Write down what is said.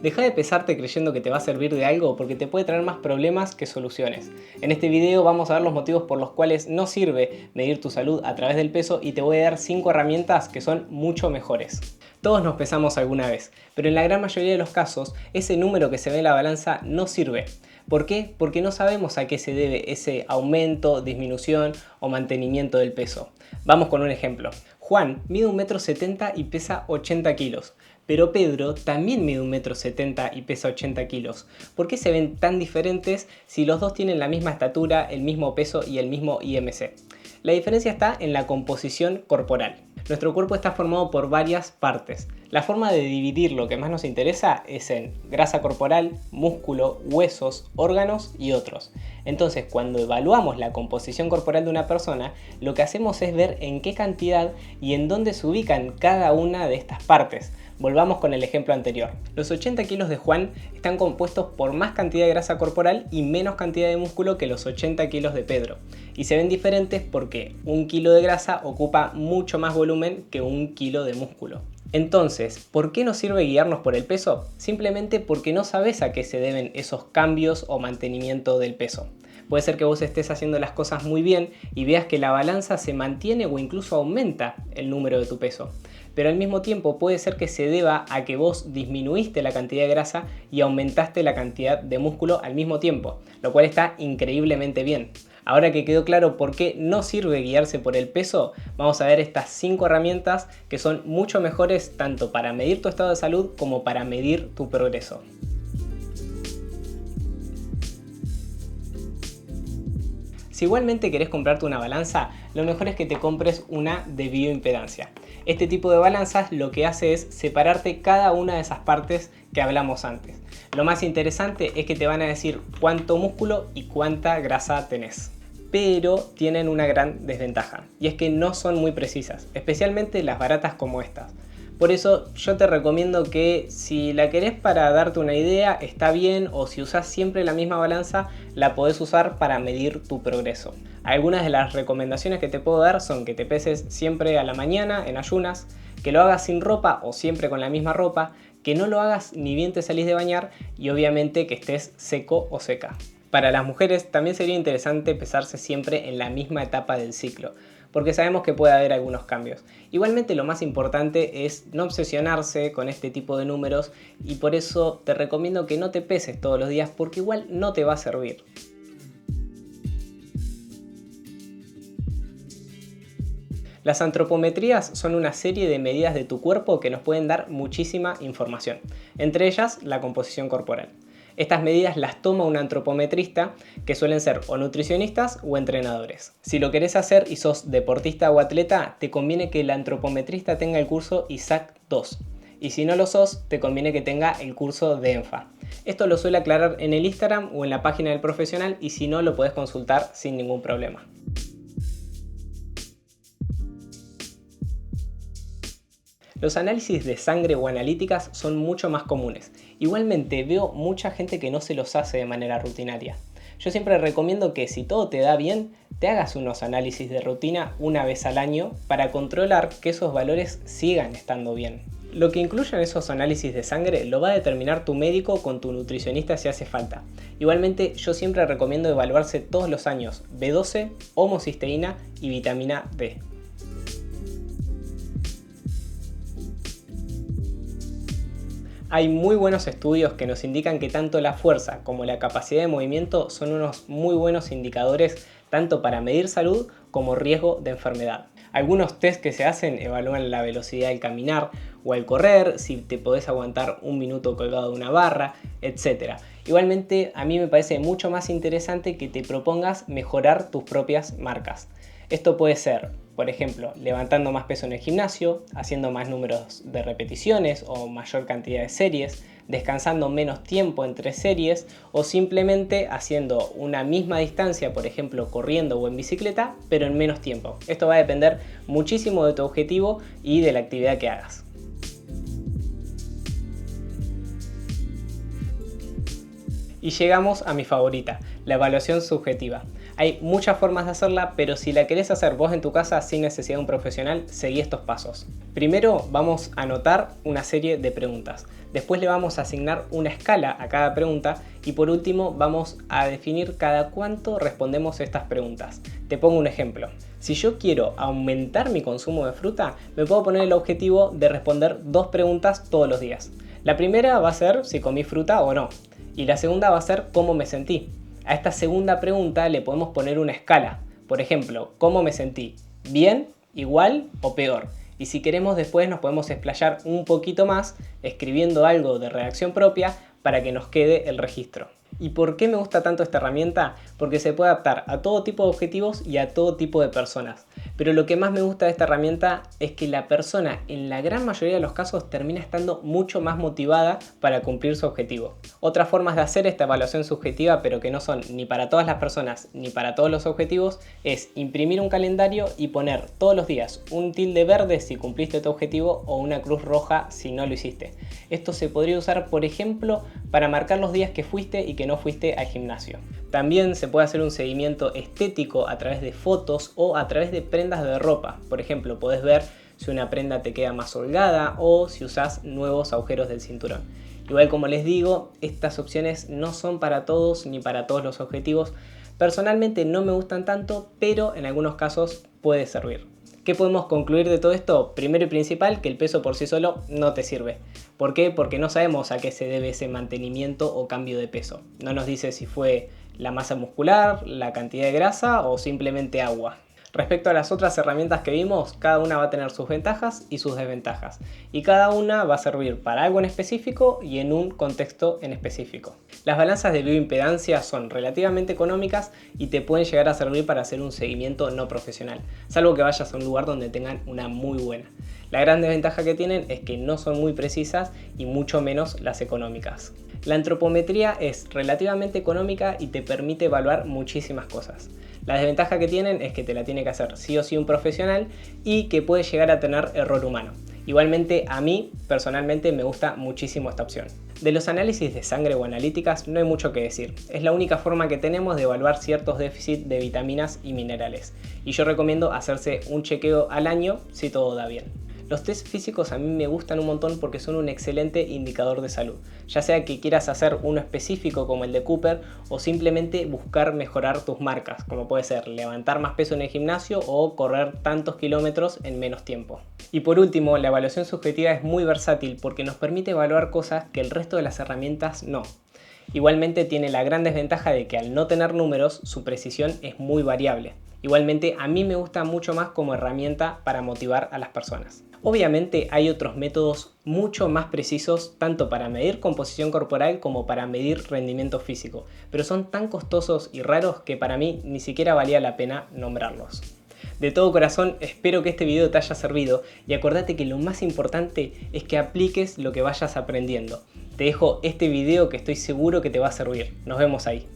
Deja de pesarte creyendo que te va a servir de algo porque te puede traer más problemas que soluciones. En este video vamos a ver los motivos por los cuales no sirve medir tu salud a través del peso y te voy a dar 5 herramientas que son mucho mejores. Todos nos pesamos alguna vez, pero en la gran mayoría de los casos ese número que se ve en la balanza no sirve. ¿Por qué? Porque no sabemos a qué se debe ese aumento, disminución o mantenimiento del peso. Vamos con un ejemplo. Juan mide 1,70 m y pesa 80 kilos. Pero Pedro también mide 1,70 m y pesa 80 kilos. ¿Por qué se ven tan diferentes si los dos tienen la misma estatura, el mismo peso y el mismo IMC? La diferencia está en la composición corporal. Nuestro cuerpo está formado por varias partes. La forma de dividir lo que más nos interesa es en grasa corporal, músculo, huesos, órganos y otros. Entonces, cuando evaluamos la composición corporal de una persona, lo que hacemos es ver en qué cantidad y en dónde se ubican cada una de estas partes. Volvamos con el ejemplo anterior. Los 80 kilos de Juan están compuestos por más cantidad de grasa corporal y menos cantidad de músculo que los 80 kilos de Pedro. Y se ven diferentes porque 1 kilo de grasa ocupa mucho más volumen que 1 kilo de músculo. Entonces, ¿por qué nos sirve guiarnos por el peso? Simplemente porque no sabes a qué se deben esos cambios o mantenimiento del peso. Puede ser que vos estés haciendo las cosas muy bien y veas que la balanza se mantiene o incluso aumenta el número de tu peso. Pero al mismo tiempo puede ser que se deba a que vos disminuiste la cantidad de grasa y aumentaste la cantidad de músculo al mismo tiempo, lo cual está increíblemente bien. Ahora que quedó claro por qué no sirve guiarse por el peso, vamos a ver estas 5 herramientas que son mucho mejores tanto para medir tu estado de salud como para medir tu progreso. Si igualmente querés comprarte una balanza, lo mejor es que te compres una de bioimpedancia. Este tipo de balanzas lo que hace es separarte cada una de esas partes que hablamos antes. Lo más interesante es que te van a decir cuánto músculo y cuánta grasa tenés. Pero tienen una gran desventaja, y es que no son muy precisas, especialmente las baratas como estas. Por eso yo te recomiendo que si la querés para darte una idea está bien, o si usás siempre la misma balanza la podés usar para medir tu progreso. Algunas de las recomendaciones que te puedo dar son que te peses siempre a la mañana en ayunas, que lo hagas sin ropa o siempre con la misma ropa, que no lo hagas ni bien te salís de bañar y obviamente que estés seco o seca. Para las mujeres también sería interesante pesarse siempre en la misma etapa del ciclo, porque sabemos que puede haber algunos cambios. Igualmente lo más importante es no obsesionarse con este tipo de números y por eso te recomiendo que no te peses todos los días porque igual no te va a servir. Las antropometrías son una serie de medidas de tu cuerpo que nos pueden dar muchísima información, entre ellas la composición corporal. Estas medidas las toma un antropometrista que suelen ser o nutricionistas o entrenadores. Si lo querés hacer y sos deportista o atleta, te conviene que el antropometrista tenga el curso ISAC 2. Y si no lo sos, te conviene que tenga el curso de ENFA. Esto lo suele aclarar en el Instagram o en la página del profesional y si no lo podés consultar sin ningún problema. Los análisis de sangre o analíticas son mucho más comunes. Igualmente veo mucha gente que no se los hace de manera rutinaria. Yo siempre recomiendo que si todo te da bien, te hagas unos análisis de rutina una vez al año para controlar que esos valores sigan estando bien. Lo que incluyan esos análisis de sangre lo va a determinar tu médico con tu nutricionista si hace falta. Igualmente yo siempre recomiendo evaluarse todos los años B12, homocisteína y vitamina D. Hay muy buenos estudios que nos indican que tanto la fuerza como la capacidad de movimiento son unos muy buenos indicadores tanto para medir salud como riesgo de enfermedad. Algunos test que se hacen evalúan la velocidad al caminar o al correr, si te podés aguantar 1 minuto colgado de una barra, etc. Igualmente a mí me parece mucho más interesante que te propongas mejorar tus propias marcas. Esto puede ser, por ejemplo, levantando más peso en el gimnasio, haciendo más números de repeticiones o mayor cantidad de series, descansando menos tiempo entre series o simplemente haciendo una misma distancia, por ejemplo corriendo o en bicicleta, pero en menos tiempo. Esto va a depender muchísimo de tu objetivo y de la actividad que hagas. Y llegamos a mi favorita, la evaluación subjetiva. Hay muchas formas de hacerla, pero si la querés hacer vos en tu casa sin necesidad de un profesional, seguí estos pasos. Primero vamos a anotar una serie de preguntas. Después le vamos a asignar una escala a cada pregunta y por último vamos a definir cada cuánto respondemos estas preguntas. Te pongo un ejemplo. Si yo quiero aumentar mi consumo de fruta, me puedo poner el objetivo de responder 2 preguntas todos los días. La primera va a ser si comí fruta o no y la segunda va a ser cómo me sentí. A esta segunda pregunta le podemos poner una escala. Por ejemplo, ¿cómo me sentí? ¿Bien, igual o peor? Y si queremos después nos podemos explayar un poquito más escribiendo algo de redacción propia para que nos quede el registro. ¿Y por qué me gusta tanto esta herramienta? Porque se puede adaptar a todo tipo de objetivos y a todo tipo de personas. Pero lo que más me gusta de esta herramienta es que la persona en la gran mayoría de los casos termina estando mucho más motivada para cumplir su objetivo. Otras formas de hacer esta evaluación subjetiva, pero que no son ni para todas las personas ni para todos los objetivos, es imprimir un calendario y poner todos los días un tilde verde si cumpliste tu objetivo o una cruz roja si no lo hiciste. Esto se podría usar, por ejemplo, para marcar los días que fuiste y que no fuiste al gimnasio. También se puede hacer un seguimiento estético a través de fotos o a través de prendas de ropa. Por ejemplo, podés ver si una prenda te queda más holgada o si usás nuevos agujeros del cinturón. Igual, como les digo, estas opciones no son para todos ni para todos los objetivos. Personalmente no me gustan tanto, pero en algunos casos puede servir. ¿Qué podemos concluir de todo esto? Primero y principal, que el peso por sí solo no te sirve. ¿Por qué? Porque no sabemos a qué se debe ese mantenimiento o cambio de peso. No nos dice si fue la masa muscular, la cantidad de grasa o simplemente agua. Respecto a las otras herramientas que vimos, cada una va a tener sus ventajas y sus desventajas. Y cada una va a servir para algo en específico y en un contexto en específico. Las balanzas de bioimpedancia son relativamente económicas y te pueden llegar a servir para hacer un seguimiento no profesional, salvo que vayas a un lugar donde tengan una muy buena. La gran desventaja que tienen es que no son muy precisas y mucho menos las económicas. La antropometría es relativamente económica y te permite evaluar muchísimas cosas. La desventaja que tienen es que te la tiene que hacer sí o sí un profesional y que puede llegar a tener error humano. Igualmente, a mí personalmente me gusta muchísimo esta opción. De los análisis de sangre o analíticas no hay mucho que decir. Es la única forma que tenemos de evaluar ciertos déficits de vitaminas y minerales. Y yo recomiendo hacerse un chequeo al año si todo da bien. Los test físicos a mí me gustan un montón porque son un excelente indicador de salud, ya sea que quieras hacer uno específico como el de Cooper o simplemente buscar mejorar tus marcas, como puede ser levantar más peso en el gimnasio o correr tantos kilómetros en menos tiempo. Y por último, la evaluación subjetiva es muy versátil porque nos permite evaluar cosas que el resto de las herramientas no. Igualmente tiene la gran desventaja de que al no tener números, su precisión es muy variable. Igualmente a mí me gusta mucho más como herramienta para motivar a las personas. Obviamente hay otros métodos mucho más precisos tanto para medir composición corporal como para medir rendimiento físico, pero son tan costosos y raros que para mí ni siquiera valía la pena nombrarlos. De todo corazón espero que este video te haya servido y acordate que lo más importante es que apliques lo que vayas aprendiendo. Te dejo este video que estoy seguro que te va a servir. Nos vemos ahí.